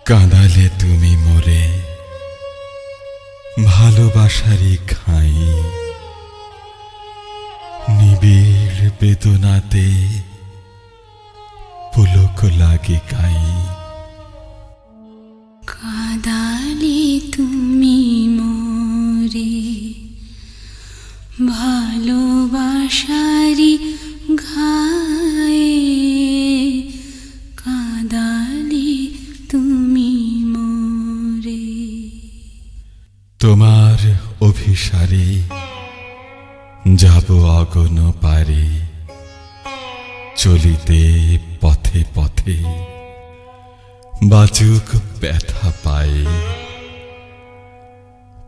কাঁদালে তুমি মোরে ভালোবাসারই খাই, নিবিড় বেদনাতে পুলক লাগে গাই। কাঁদালে তুমি মোরে ভালোবাসারি ঘায়ে, কাঁদালে তুমি মোরে। তোমার অভিসারে যাব অগণ পারে, চলিতে পথে পথে বাজুক ব্যথা পায়ে।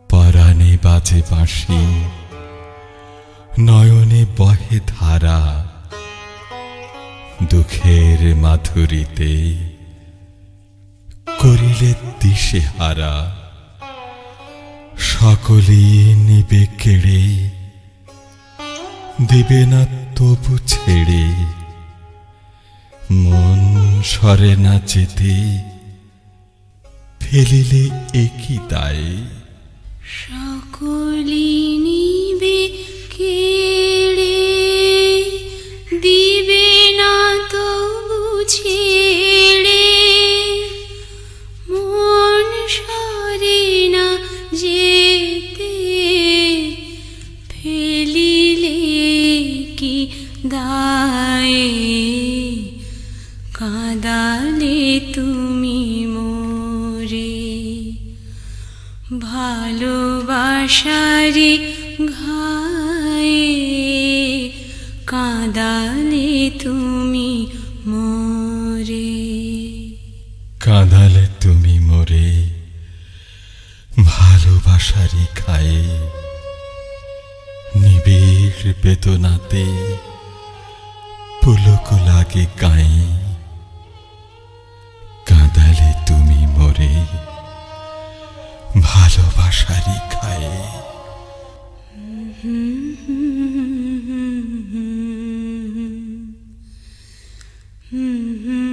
পরাণে বাজে বাঁশি, নয়নে বহে ধারা, দুঃখের মাধুরীতে করিলে দিশে হারা। সকলেই নিবে কেড়ে, দিবে না তবু ছেড়ে। মন সরে না যেতে, ফেলিলে একই দায়। সকলি নিবে কেড়ে, দিবে না তবু ছেড়ে। মন সরে না যেতে, ফেলিলে কি দায়। কাঁদালে তুমি মোরে ভালোবাসারি ঘায়ে, কাঁদালে তুমি মোরে। কাঁদালে তুমি মোরে ভালোবাসারই খায়ে, নিবিড় বেদনাতে পুলক লাগে গায়ে। কাঁদালে তুমি মোরে ভালোবাসারই খায়ে। হুম হুম